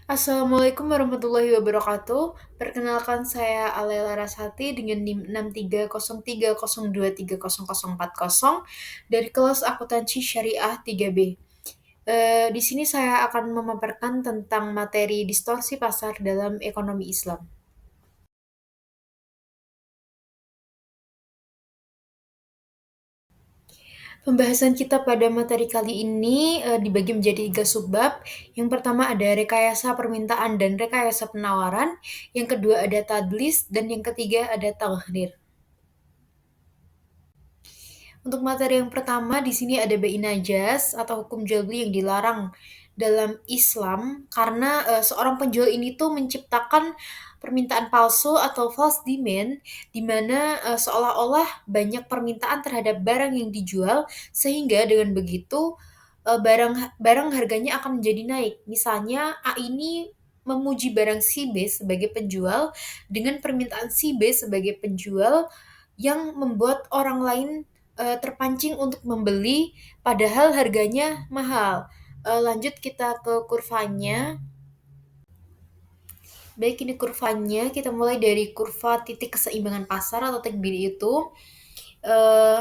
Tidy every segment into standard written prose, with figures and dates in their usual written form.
Assalamualaikum warahmatullahi wabarakatuh. Perkenalkan saya Alela Rasati dengan NIM 63030230040 dari kelas Akuntansi Syariah 3B. Di sini saya akan memaparkan tentang materi distorsi pasar dalam ekonomi Islam. Pembahasan kita pada materi kali ini dibagi menjadi 3 subbab. Yang pertama ada rekayasa permintaan dan rekayasa penawaran, yang kedua ada tadlis, dan yang ketiga ada taghrir. Untuk materi yang pertama, di sini ada bai najas atau hukum jual beli yang dilarang dalam Islam karena seorang penjual ini tuh menciptakan permintaan palsu atau false demand di mana seolah-olah banyak permintaan terhadap barang yang dijual sehingga dengan begitu barang barang harganya akan menjadi naik. Misalnya A ini memuji barang si B sebagai penjual dengan permintaan si B sebagai penjual yang membuat orang lain terpancing untuk membeli padahal harganya mahal. Lanjut kita ke kurvanya. Baik, ini kurvanya. Kita mulai dari kurva titik keseimbangan pasar atau takbir itu. Eh,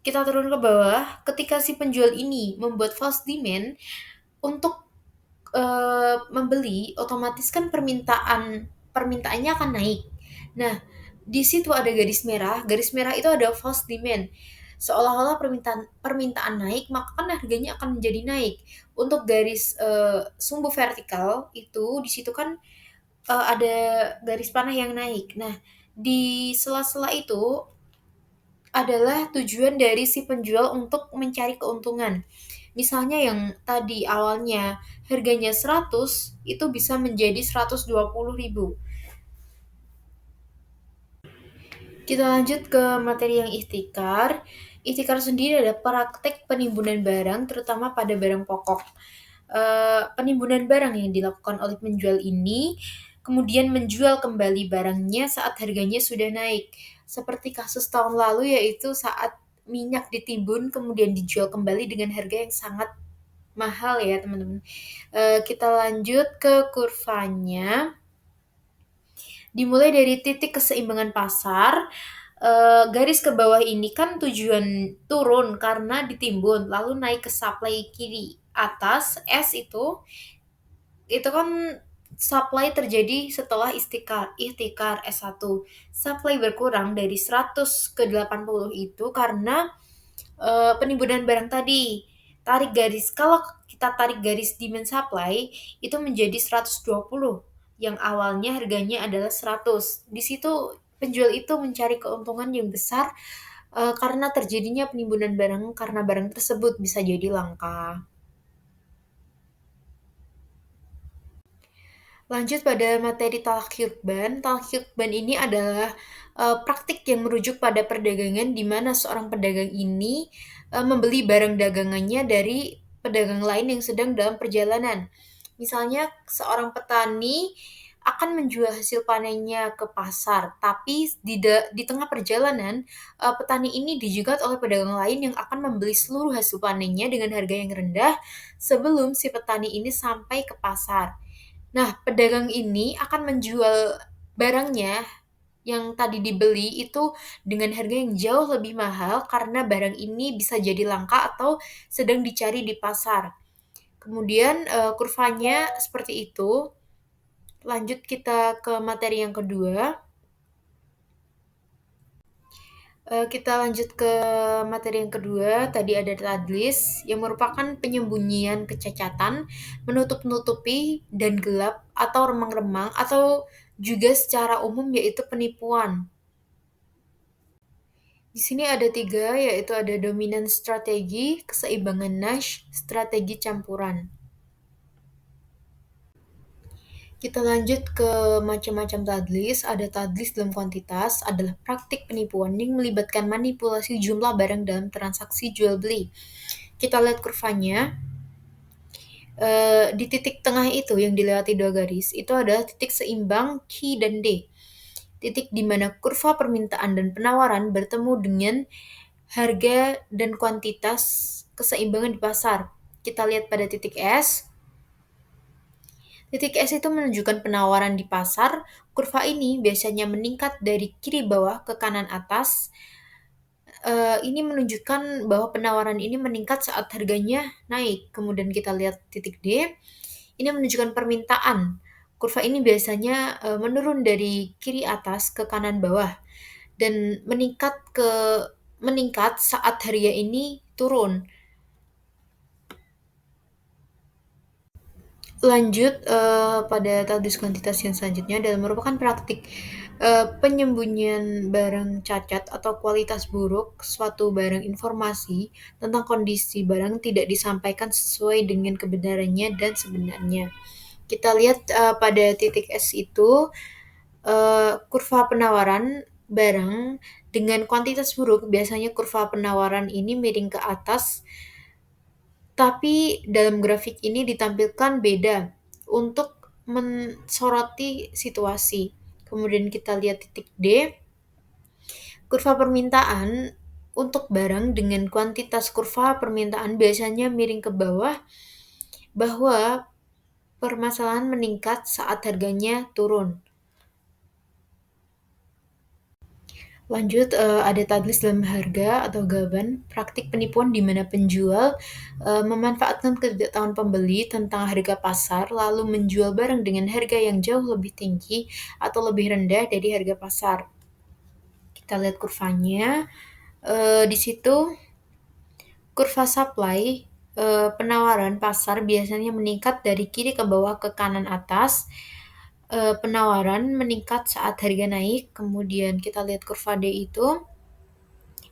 kita turun ke bawah. Ketika si penjual ini membuat false demand untuk membeli, otomatis kan permintaannya akan naik. Nah, di situ ada garis merah. Garis merah itu ada false demand. Seolah-olah permintaan permintaan naik, maka kan harganya akan menjadi naik. Untuk garis sumbu vertikal itu di situ kan ada garis panah yang naik. Nah, di sela-sela itu adalah tujuan dari si penjual untuk mencari keuntungan. Misalnya yang tadi awalnya harganya 100 itu bisa menjadi 120.000. Kita lanjut ke materi yang ihtikar. Ihtikar sendiri adalah praktek penimbunan barang terutama pada barang pokok. Penimbunan barang yang dilakukan oleh penjual ini kemudian menjual kembali barangnya saat harganya sudah naik. Seperti kasus tahun lalu yaitu saat minyak ditimbun kemudian dijual kembali dengan harga yang sangat mahal ya teman-teman. Kita lanjut ke kurvanya. Dimulai dari titik keseimbangan pasar, garis ke bawah ini kan tujuan turun karena ditimbun, lalu naik ke supply kiri atas S itu kan supply terjadi setelah ihtikar S1. Supply berkurang dari 100 ke 80 itu karena penimbunan barang tadi. Kalau kita tarik garis demand supply itu menjadi 120 yang awalnya harganya adalah 100. Di situ penjual itu mencari keuntungan yang besar karena terjadinya penimbunan barang karena barang tersebut bisa jadi langka. Lanjut pada materi talak hirban. Talak hirban ini adalah praktik yang merujuk pada perdagangan di mana seorang pedagang ini membeli barang dagangannya dari pedagang lain yang sedang dalam perjalanan. Misalnya seorang petani akan menjual hasil panennya ke pasar, tapi di tengah perjalanan petani ini dijegat oleh pedagang lain yang akan membeli seluruh hasil panennya dengan harga yang rendah sebelum si petani ini sampai ke pasar. Nah, pedagang ini akan menjual barangnya yang tadi dibeli itu dengan harga yang jauh lebih mahal karena barang ini bisa jadi langka atau sedang dicari di pasar. Kemudian kurvanya seperti itu. Lanjut kita ke materi yang kedua. Kita lanjut ke materi yang kedua. Tadi ada tadlis yang merupakan penyembunyian kecacatan, menutup-nutupi dan gelap atau remang-remang atau juga secara umum yaitu penipuan. Di sini ada 3 yaitu ada dominan strategi, keseimbangan Nash, strategi campuran. Kita lanjut ke macam-macam tadlis. Ada tadlis dalam kuantitas, adalah praktik penipuan yang melibatkan manipulasi jumlah barang dalam transaksi jual beli. Kita lihat kurvanya. Di titik tengah itu yang dilewati 2 garis, itu adalah titik seimbang Q dan D. Titik di mana kurva permintaan dan penawaran bertemu dengan harga dan kuantitas keseimbangan di pasar. Kita lihat pada titik S. Titik S itu menunjukkan penawaran di pasar. Kurva ini biasanya meningkat dari kiri bawah ke kanan atas. Ini menunjukkan bahwa penawaran ini meningkat saat harganya naik. Kemudian kita lihat titik D, ini menunjukkan permintaan. Kurva ini biasanya menurun dari kiri atas ke kanan bawah dan meningkat saat harga ini turun. Lanjut pada tabel kuantitas yang selanjutnya adalah merupakan praktik penyembunyian barang cacat atau kualitas buruk suatu barang. Informasi tentang kondisi barang tidak disampaikan sesuai dengan kebenarannya dan sebenarnya. Kita lihat pada titik S itu kurva penawaran barang dengan kuantitas buruk. Biasanya kurva penawaran ini miring ke atas, tapi dalam grafik ini ditampilkan beda untuk mensoroti situasi. Kemudian kita lihat titik D, kurva permintaan untuk barang dengan kuantitas kurva permintaan biasanya miring ke bawah, bahwa permasalahan meningkat saat harganya turun. Lanjut, ada taglis dalam harga atau gaban, praktik penipuan di mana penjual memanfaatkan ketidaktahuan pembeli tentang harga pasar, lalu menjual barang dengan harga yang jauh lebih tinggi atau lebih rendah dari harga pasar. Kita lihat kurvanya. Di situ kurva supply, penawaran pasar biasanya meningkat dari kiri ke bawah ke kanan atas. Penawaran meningkat saat harga naik. Kemudian kita lihat kurva D itu,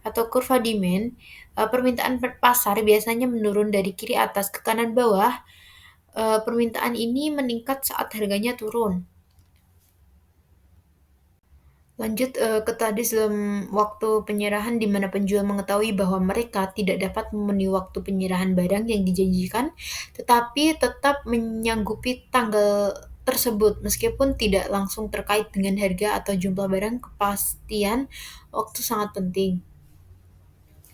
atau kurva demand, permintaan pasar biasanya menurun dari kiri atas ke kanan bawah. Permintaan ini meningkat saat harganya turun. Lanjut ke tadi dalam waktu penyerahan di mana penjual mengetahui bahwa mereka tidak dapat memenuhi waktu penyerahan barang yang dijanjikan, tetapi tetap menyanggupi tanggal tersebut meskipun tidak langsung terkait dengan harga atau jumlah barang. Kepastian waktu sangat penting.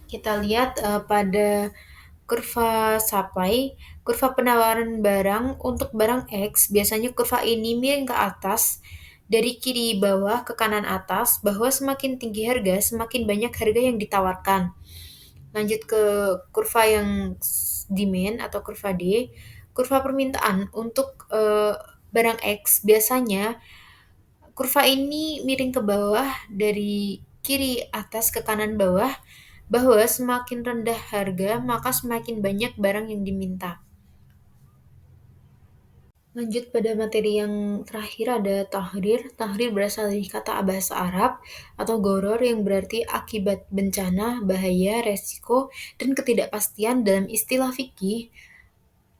Kita lihat pada kurva supply, kurva penawaran barang untuk barang X, biasanya kurva ini miring ke atas dari kiri bawah ke kanan atas, bahwa semakin tinggi harga, semakin banyak harga yang ditawarkan. Lanjut ke kurva yang demand atau kurva D, kurva permintaan untuk barang X, biasanya kurva ini miring ke bawah dari kiri atas ke kanan bawah, bahwa semakin rendah harga, maka semakin banyak barang yang diminta. Lanjut pada materi yang terakhir ada tahrir. Tahrir berasal dari kata bahasa Arab atau goror yang berarti akibat bencana, bahaya, resiko, dan ketidakpastian. Dalam istilah fikih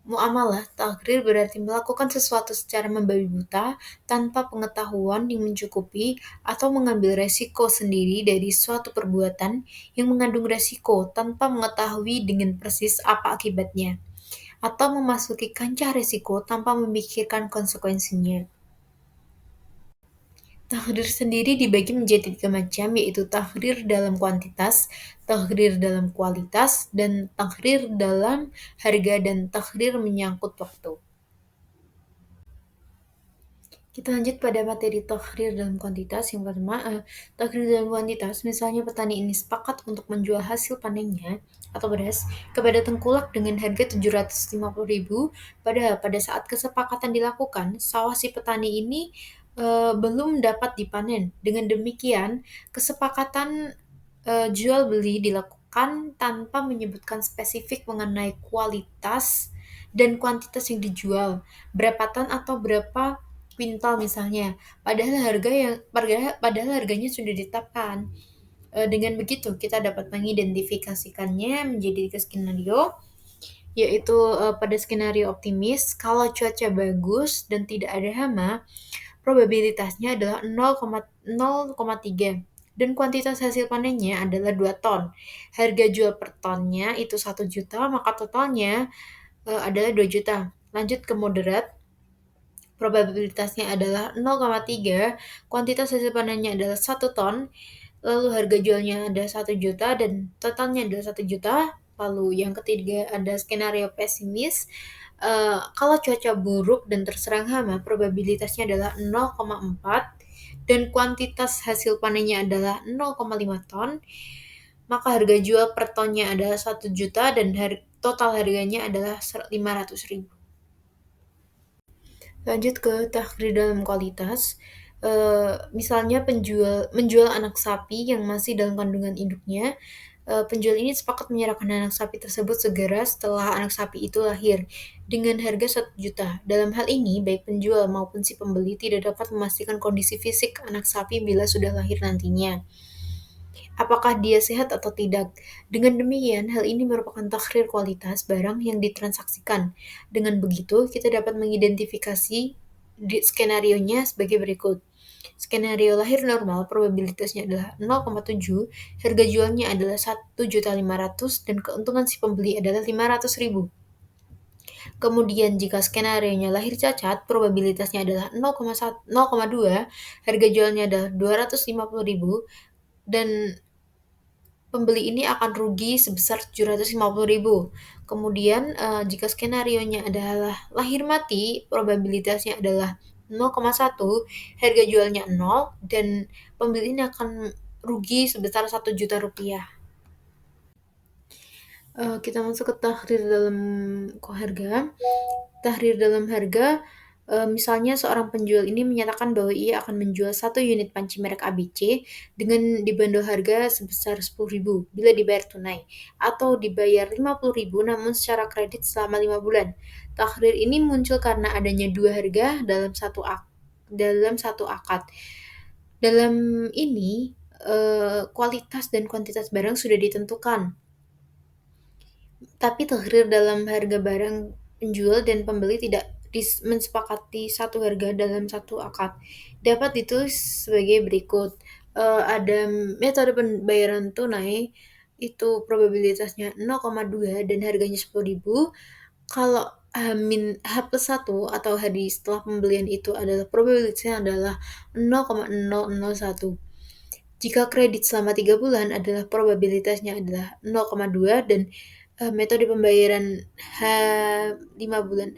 muamalah, tahrir berarti melakukan sesuatu secara membabi buta, tanpa pengetahuan yang mencukupi, atau mengambil resiko sendiri dari suatu perbuatan yang mengandung resiko tanpa mengetahui dengan persis apa akibatnya, atau memasuki kancah resiko tanpa memikirkan konsekuensinya. Tahrir sendiri dibagi menjadi 3 macam, yaitu tahrir dalam kuantitas, tahrir dalam kualitas, dan tahrir dalam harga, dan tahrir menyangkut waktu. Kita lanjut pada materi tahrir dalam kuantitas. Yang pertama, tahrir dalam kuantitas, misalnya petani ini sepakat untuk menjual hasil panennya atau beras kepada tengkulak dengan harga 750.000, padahal pada saat kesepakatan dilakukan, sawah si petani ini belum dapat dipanen. Dengan demikian, kesepakatan jual beli dilakukan tanpa menyebutkan spesifik mengenai kualitas dan kuantitas yang dijual, berapa ton atau berapa kuintal misalnya, padahal harganya sudah ditetapkan. Dengan begitu kita dapat mengidentifikasikannya menjadi 3 skenario, yaitu pada skenario optimis, kalau cuaca bagus dan tidak ada hama, probabilitasnya adalah 0,3 dan kuantitas hasil panennya adalah 2 ton. Harga jual per tonnya itu 1 juta, maka totalnya adalah 2 juta. Lanjut ke moderat, probabilitasnya adalah 0,3, kuantitas hasil panennya adalah 1 ton, lalu harga jualnya ada 1 juta dan totalnya adalah 1 juta. Lalu yang ketiga ada skenario pesimis, Kalau cuaca buruk dan terserang hama, probabilitasnya adalah 0,4 dan kuantitas hasil panennya adalah 0,5 ton, maka harga jual per tonnya adalah 1 juta dan total harganya adalah 500.000. Lanjut ke takdir dalam kualitas. Misalnya menjual anak sapi yang masih dalam kandungan induknya. Penjual ini sepakat menyerahkan anak sapi tersebut segera setelah anak sapi itu lahir dengan harga 1 juta. Dalam hal ini, baik penjual maupun si pembeli tidak dapat memastikan kondisi fisik anak sapi bila sudah lahir nantinya. Apakah dia sehat atau tidak? Dengan demikian, hal ini merupakan takrir kualitas barang yang ditransaksikan. Dengan begitu, kita dapat mengidentifikasi skenarionya sebagai berikut. Skenario lahir normal, probabilitasnya adalah 0,7, harga jualnya adalah 1.500.000 dan keuntungan si pembeli adalah 500.000. Kemudian jika skenarionya lahir cacat, probabilitasnya adalah 0,2, harga jualnya adalah 250.000 dan pembeli ini akan rugi sebesar 750.000. Kemudian jika skenarionya adalah lahir mati, probabilitasnya adalah 0,1, harga jualnya 0 dan pembeli ini akan rugi sebesar 1 juta rupiah. Kita masuk ke tahrir dalam harga. Tahrir dalam harga, misalnya seorang penjual ini menyatakan bahwa ia akan menjual 1 unit panci merek ABC dengan dibanderol harga sebesar 10.000 bila dibayar tunai, atau dibayar 50.000 namun secara kredit selama 5 bulan. Tahrir ini muncul karena adanya dua harga dalam satu akad. Dalam ini, kualitas dan kuantitas barang sudah ditentukan. Tapi takrir dalam harga barang penjual dan pembeli tidak mensepakati satu harga dalam satu akad. Dapat ditulis sebagai berikut. Ada metode pembayaran tunai, itu probabilitasnya 0,2 dan harganya 10.000. Kalau H+1 atau hari setelah pembelian itu adalah probabilitasnya adalah 0,001. Jika kredit selama 3 bulan adalah probabilitasnya adalah 0,2 dan metode pembayaran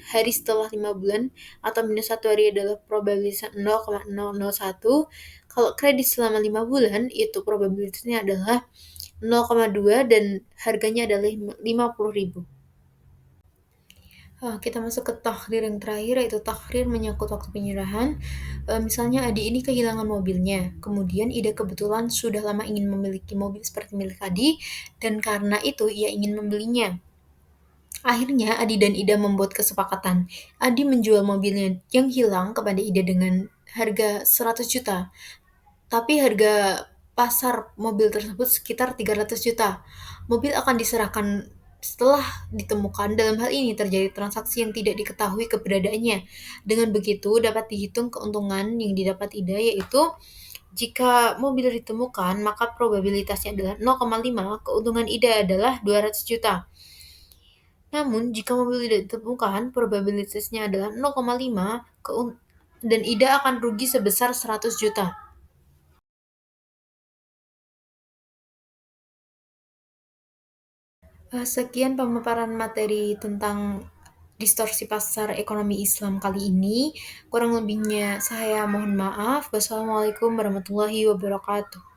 hari setelah 5 bulan atau minus 1 hari adalah probabilitas 0,001. Kalau kredit selama 5 bulan itu probabilitasnya adalah 0,2 dan harganya adalah 50.000. Kita masuk ke takdir yang terakhir, yaitu takdir menyangkut waktu penyerahan. Misalnya Adi ini kehilangan mobilnya, kemudian Ida kebetulan sudah lama ingin memiliki mobil seperti milik Adi, dan karena itu ia ingin membelinya. Akhirnya Adi dan Ida membuat kesepakatan. Adi menjual mobilnya yang hilang kepada Ida dengan harga 100 juta. Tapi harga pasar mobil tersebut sekitar 300 juta. Mobil akan diserahkan setelah ditemukan. Dalam hal ini terjadi transaksi yang tidak diketahui keberadaannya. Dengan begitu dapat dihitung keuntungan yang didapat Ida, yaitu jika mobil ditemukan maka probabilitasnya adalah 0,5, keuntungan Ida adalah 200 juta. Namun jika mobil tidak ditemukan, probabilitasnya adalah 0,5 dan Ida akan rugi sebesar 100 juta. Sekian pemaparan materi tentang distorsi pasar ekonomi Islam kali ini. Kurang lebihnya saya mohon maaf. Wassalamualaikum warahmatullahi wabarakatuh.